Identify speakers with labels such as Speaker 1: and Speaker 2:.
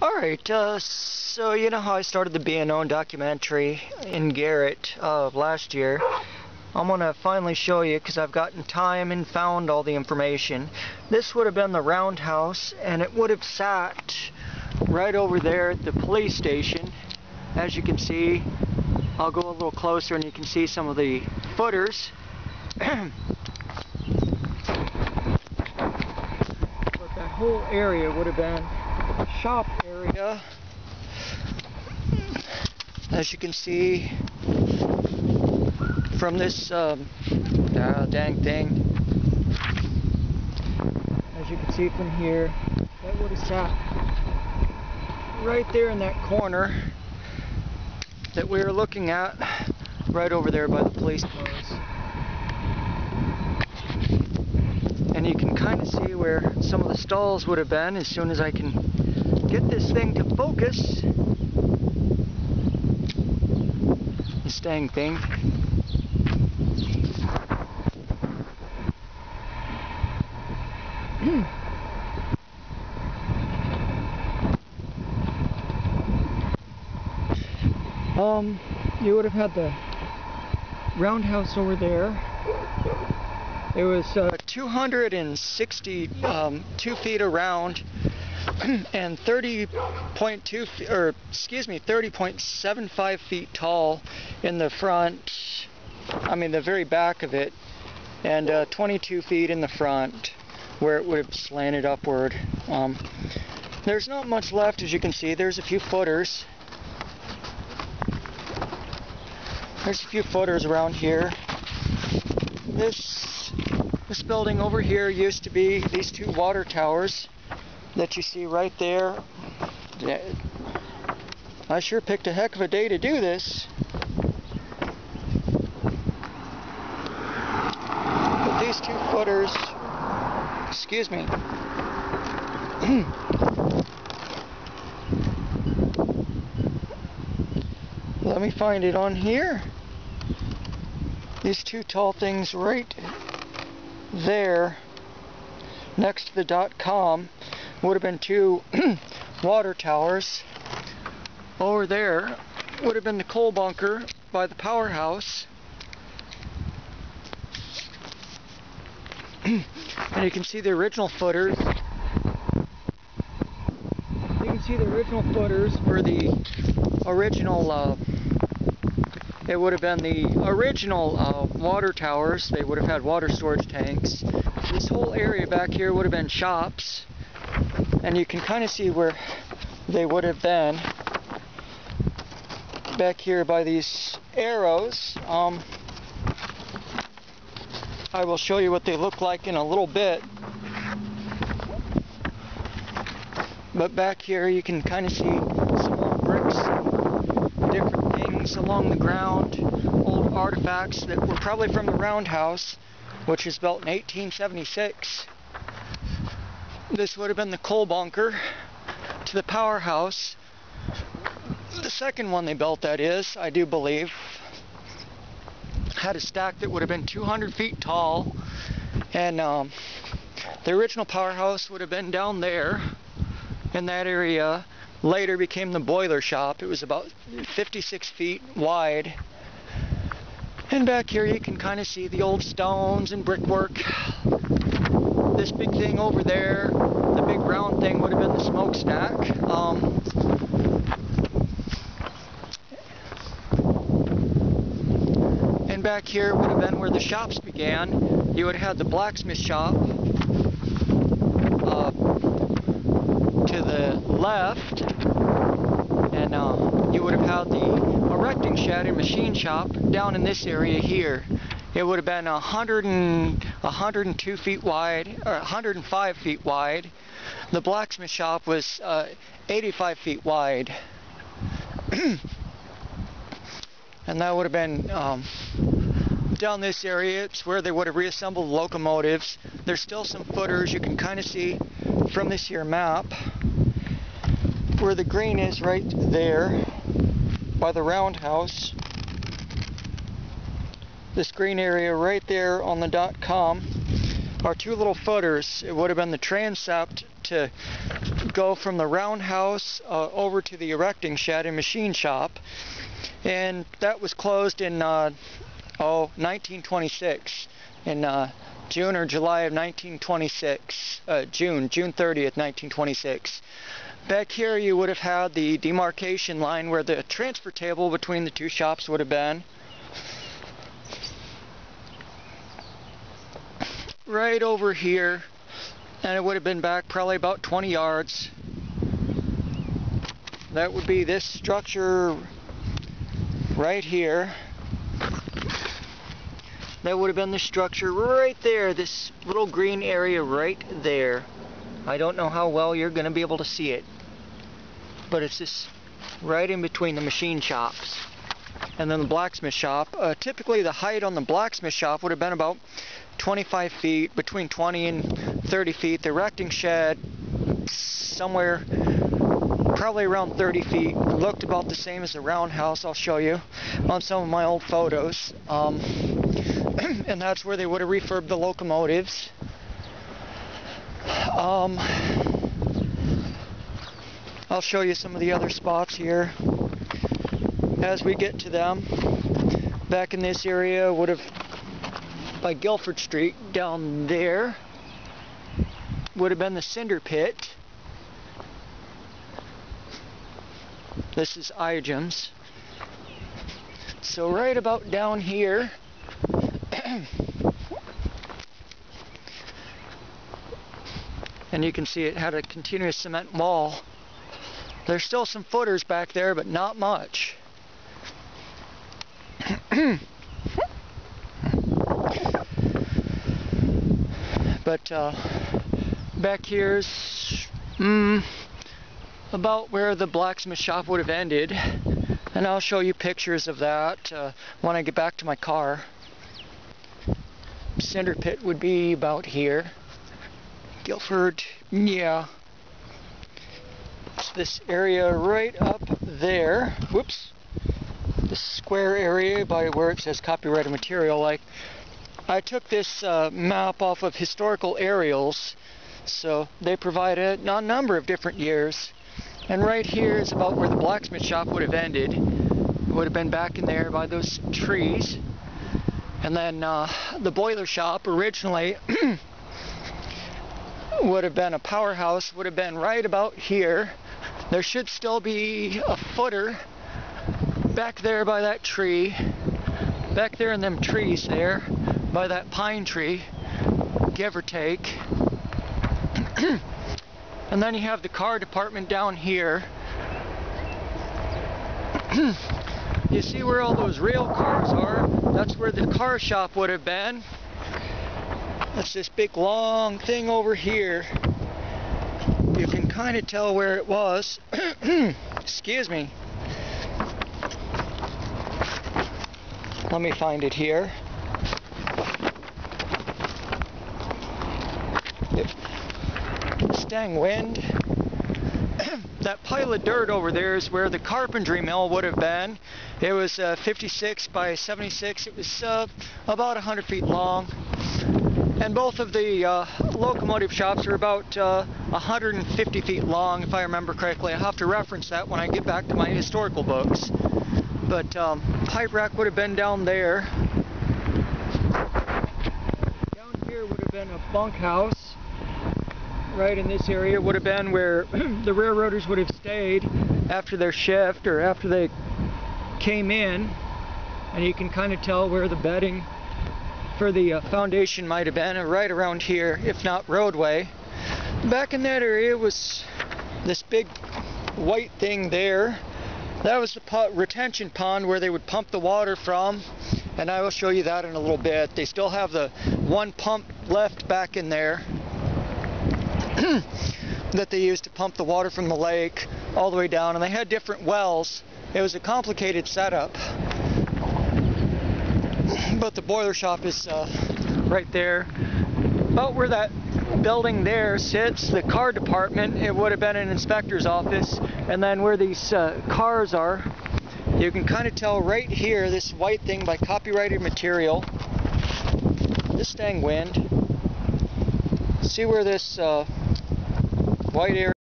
Speaker 1: Alright, so you know how I started the B&O documentary in Garrett last year? I'm going to finally show you because I've gotten time and found all the information. This would have been the roundhouse, and it would have sat right over there at the police station. As you can see, I'll go a little closer and you can see some of the footers. But that whole area would have been shop area, as you can see from this dang thing. As you can see from here, that would have sat right there in that corner that we were looking at, right over there by the police cars. And you can kind of see where some of the stalls would have been as soon as I can get this thing to focus. This dang thing. You would have had the roundhouse over there. It was 262 feet around and 30.75 feet tall in the front. I mean the very back of it, and 22 feet in the front where it would have slanted upward. There's not much left, as you can see. There's a few footers. There's a few footers around here. This building over here used to be these two water towers that you see right there. I sure picked a heck of a day to do this. But these two footers, excuse me, let me find it on here. These two tall things right there next to the .com would have been two water towers. Over there would have been the coal bunker by the powerhouse. And you can see the original footers. You can see the original footers for the original it would have been the original water towers. They would have had water storage tanks. This whole area back here would have been shops, and you can kind of see where they would have been back here by these arrows. I will show you what they look like in a little bit, but back here you can kind of see some old bricks, different things along the ground, old artifacts that were probably from the roundhouse, which was built in 1876. This would have been the coal bunker to the powerhouse. The second one they built, that is, I do believe, had a stack that would have been 200 feet tall, and the original powerhouse would have been down there in that area. Later became the boiler shop. It was about 56 feet wide. And back here you can kind of see the old stones and brickwork. This big thing over there, the big round thing, would have been the smokestack. And back here would have been where the shops began. You would have had the blacksmith shop to the left, and you would have had the erecting shed and machine shop down in this area here. It would have been 102 feet wide, or 105 feet wide. The blacksmith shop was 85 feet wide. And that would have been down this area. It's where they would have reassembled locomotives. There's still some footers you can kind of see from this here map where the green is, right there by the roundhouse. This green area right there on the .com are two little footers. It would have been the transept to would go from the roundhouse over to the erecting shed and machine shop, and that was closed in 1926, in June or July of 1926, June 30th, 1926. Back here you would have had the demarcation line where the transfer table between the two shops would have been. Right over here, and it would have been back probably about 20 yards. That would be this structure right here. That would have been the structure right there, this little green area right there. I don't know how well you're going to be able to see it, but it's just right in between the machine shops and then the blacksmith shop. Typically the height on the blacksmith shop would have been about 25 feet, between 20 and 30 feet. The erecting shed somewhere probably around 30 feet. It looked about the same as the roundhouse. I'll show you on some of my old photos. And that's where they would have refurbed the locomotives. I'll show you some of the other spots here as we get to them. Back in this area would have, by Guilford Street down there, would have been the cinder pit. This is Ijam's. So right about down here and you can see it had a continuous cement wall. There's still some footers back there, but not much. But back here's about where the blacksmith shop would have ended, and I'll show you pictures of that when I get back to my car. Cinder pit would be about here. Guilford, yeah. It's this area right up there. Whoops. This square area by where it says copyrighted material. Like, I took this map off of historical aerials, so they provide a number of different years. And right here is about where the blacksmith shop would have ended. It would have been back in there by those trees. And then the boiler shop originally would have been a powerhouse, would have been right about here. There should still be a footer back there by that tree, back there in them trees there, by that pine tree, give or take. And then you have the car department down here. You see where all those rail cars are? That's where the car shop would have been. That's this big long thing over here. You can kind of tell where it was. Excuse me. Let me find it here. Dang wind. That pile of dirt over there is where the carpentry mill would have been. It was 56 by 76. It was about 100 feet long. And both of the locomotive shops are about 150 feet long, if I remember correctly. I'll have to reference that when I get back to my historical books. But pipe rack would have been down there. Down here would have been a bunkhouse. Right in this area would have been where the railroaders would have stayed after their shift or after they came in. And you can kind of tell where the bedding for the foundation might have been, right around here, if not roadway. Back in that area was this big white thing there. That was the retention pond where they would pump the water from, and I will show you that in a little bit. They still have the one pump left back in there that they used to pump the water from the lake all the way down, and they had different wells. It was a complicated setup, but the boiler shop is right there. About where that building there sits, the car department, it would have been an inspector's office, and then where these cars are, you can kind of tell right here, this white thing by copyrighted material. This dang wind. See where this white area